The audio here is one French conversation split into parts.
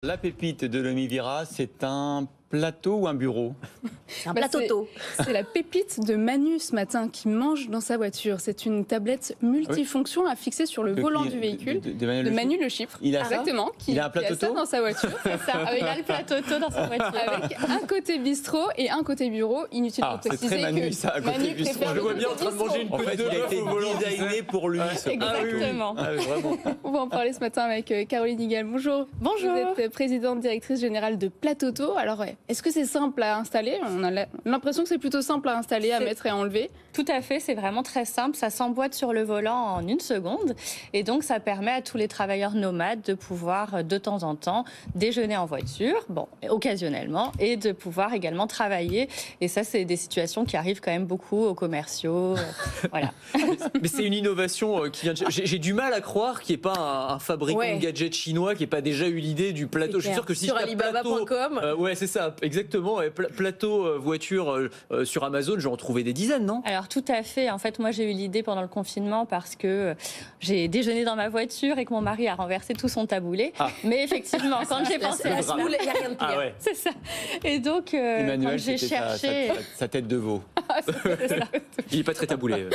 La pépite de Noémie Vira, c'est un plateau ou un bureau? Un plateau. C'est la pépite de Manu ce matin qui mange dans sa voiture. C'est une tablette multifonction à fixer sur le volant du véhicule. De Manu Le Chiffre. Il a Exactement. ça il a un plateau ça dans sa voiture. C'est ça. Il a le plateau dans sa voiture. Avec un côté bistrot et un côté bureau. Inutile de c'est préciser très Manu, que ça, à côté Manu bistrot. préfère Je le vois le bien côté en train de manger bistrot. une côte de bœuf au volant. Il a été designé pour lui. Exactement. Ah oui, vraiment. On va en parler ce matin avec Caroline Higuel. Bonjour. Bonjour. Vous êtes présidente directrice générale de Platoto. Alors, est-ce que c'est simple à installer? On a l'impression que c'est plutôt simple à installer, à mettre et à enlever. Tout à fait, c'est vraiment très simple. Ça s'emboîte sur le volant en 1 seconde. Et donc, ça permet à tous les travailleurs nomades de pouvoir, de temps en temps, déjeuner en voiture, occasionnellement, et de pouvoir également travailler. Et ça, c'est des situations qui arrivent quand même beaucoup aux commerciaux. Voilà. Mais c'est une innovation qui vient de... J'ai du mal à croire qu'il n'y ait pas un fabricant de gadgets chinois qui n'ait pas déjà eu l'idée du plateau. Je suis sûr que si sur je tape alibaba.com. ouais, c'est ça, exactement. Plateau voiture sur Amazon, j'en trouvais des dizaines, non? Alors tout à fait. En fait, moi j'ai eu l'idée pendant le confinement parce que j'ai déjeuné dans ma voiture et que mon mari a renversé tout son taboulé. Mais effectivement, quand j'ai pensé à ça, il n'y a rien de pire. Ouais. C'est ça. Et donc, Emmanuel, quand j'ai cherché... sa tête de veau. Il n'est pas très taboulé.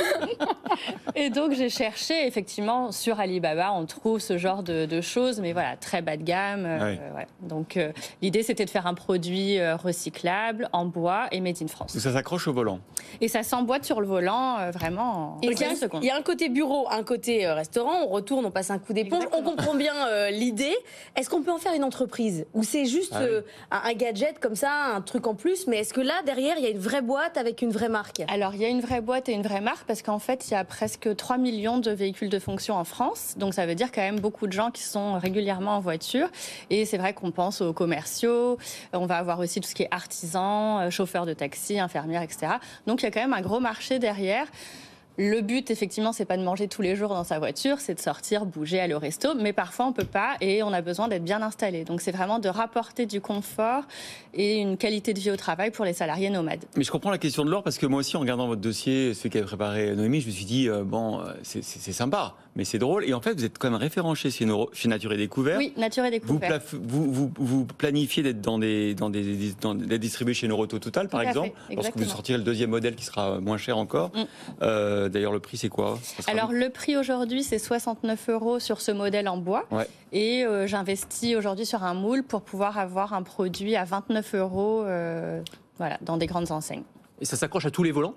Et donc, j'ai cherché, effectivement, sur Alibaba, on trouve ce genre de choses, mais voilà, très bas de gamme. Ouais. Donc, l'idée, c'était de faire un produit recyclable, en bois et made in France. Ça s'accroche au volant. Et ça s'emboîte sur le volant, vraiment, en 15 secondes. Il y a un côté bureau, un côté restaurant, on retourne, on passe un coup d'éponge. Exactement. On comprend bien l'idée. Est-ce qu'on peut en faire une entreprise? Ou c'est juste un gadget comme ça, un truc en plus? Mais est-ce que là, derrière, il y a une vraie boîte avec une vraie marque? Alors, il y a une vraie boîte et une vraie marque parce qu'en fait, il y a presque 3 millions de véhicules de fonction en France. Donc, ça veut dire quand même beaucoup de gens qui sont régulièrement en voiture. Et c'est vrai qu'on pense aux commerciaux. On va avoir aussi tout ce qui est artisans, chauffeurs de taxi, infirmières, etc. Donc, il y a quand même un gros marché derrière. Le but, effectivement, c'est pas de manger tous les jours dans sa voiture, c'est de sortir, bouger, aller au resto. Mais parfois, on peut pas et on a besoin d'être bien installé. Donc, c'est vraiment de rapporter du confort et une qualité de vie au travail pour les salariés nomades. Mais je comprends la question de Laure parce que moi aussi, en regardant votre dossier, celui qu'avait préparé Noémie, je me suis dit, c'est sympa, mais c'est drôle. Et en fait, vous êtes quand même référencé chez Nature et Découverte. Oui, Nature et Découverte. Vous planifiez d'être d'être distribué chez Noroto Total, par exemple, lorsque vous sortirez le deuxième modèle qui sera moins cher encore. D'ailleurs, le prix, c'est quoi? Alors, le prix aujourd'hui, c'est 69 € sur ce modèle en bois. Ouais. Et j'investis aujourd'hui sur un moule pour pouvoir avoir un produit à 29 € dans des grandes enseignes. Et ça s'accroche à tous les volants?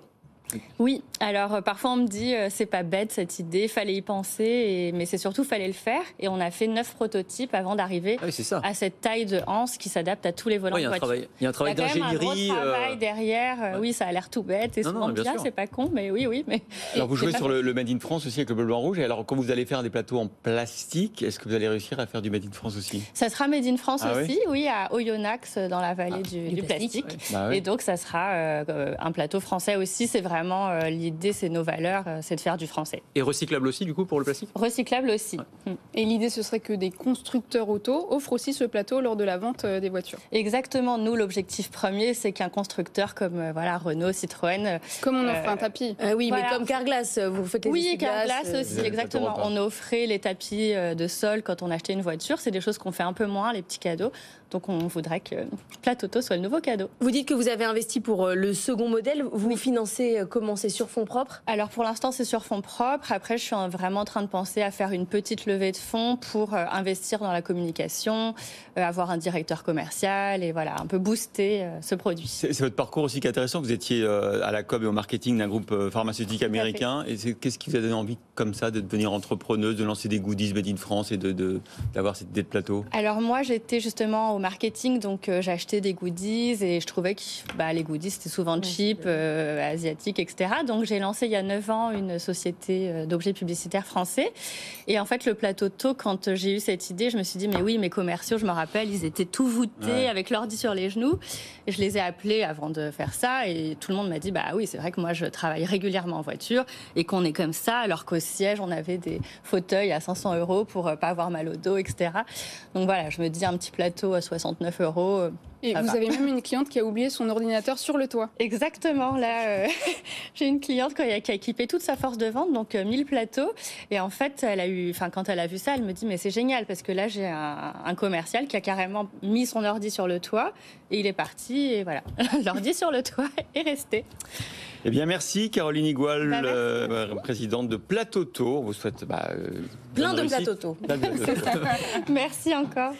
Oui, alors parfois on me dit c'est pas bête cette idée, fallait y penser, mais c'est surtout fallait le faire. Et on a fait 9 prototypes avant d'arriver à cette taille de anse qui s'adapte à tous les volants de voiture. Il y a un travail d'ingénierie. Il y a quand même un gros travail derrière. Oui, ça a l'air tout bête et souvent bien, c'est pas con, mais oui. Mais... Alors vous jouez sur le Made in France aussi avec le bleu, blanc, rouge. Et alors quand vous allez faire des plateaux en plastique, est-ce que vous allez réussir à faire du Made in France aussi? Ça sera Made in France aussi, oui, à Oyonnax dans la vallée du plastique. Et donc ça sera un plateau français aussi. C'est vraiment l'idée, c'est nos valeurs, c'est de faire du français. Et recyclable aussi, du coup, pour le plastique? Recyclable aussi. Ouais. Et l'idée, ce serait que des constructeurs auto offrent aussi ce plateau lors de la vente des voitures. Exactement. Nous, l'objectif premier, c'est qu'un constructeur comme Renault, Citroën... Comme on offre un tapis. Oui, mais comme Carglass, vous faites les Oui, Carglass aussi, exactement. On offrait les tapis de sol quand on achetait une voiture. C'est des choses qu'on fait un peu moins, les petits cadeaux. Donc, on voudrait que Platoto soit le nouveau cadeau. Vous dites que vous avez investi pour le second modèle. Vous financez comment? C'est sur fonds propres? Alors, pour l'instant, c'est sur fonds propres. Après, je suis vraiment en train de penser à faire une petite levée de fonds pour investir dans la communication, avoir un directeur commercial et voilà, un peu booster ce produit. C'est votre parcours aussi qui est intéressant. Vous étiez à la com et au marketing d'un groupe pharmaceutique américain. Et qu'est-ce qui vous a donné envie, comme ça, de devenir entrepreneuse, de lancer des goodies Made in France et d'avoir cette idée de plateau? Alors, moi, j'étais justement au marketing, donc j'ai acheté des goodies et je trouvais que les goodies, c'était souvent cheap, asiatiques, etc. Donc, j'ai lancé il y a 9 ans une société d'objets publicitaires français. Et en fait, le Platoto, quand j'ai eu cette idée, je me suis dit, mais oui, mes commerciaux, je me rappelle, ils étaient tout voûtés avec l'ordi sur les genoux. Et je les ai appelés avant de faire ça. Et tout le monde m'a dit, bah oui, c'est vrai que moi, je travaille régulièrement en voiture et qu'on est comme ça, alors qu'au siège, on avait des fauteuils à 500 € pour pas avoir mal au dos, etc. Donc voilà, je me dis, un petit plateau à 69 €, Et ça vous va. avez même une cliente qui a oublié son ordinateur sur le toit. Exactement, là, j'ai une cliente qui a équipé toute sa force de vente, donc 1000 plateaux. Et en fait, quand elle a vu ça, elle me dit, mais c'est génial, parce que là, j'ai un commercial qui a carrément mis son ordi sur le toit, et il est parti, et voilà, l'ordi sur le toit est resté. Eh bien, merci Caroline Igual, Merci. présidente de Platoto. On vous souhaite Plein bonne de réussite. Platoto. Plein de Platoto. Merci encore.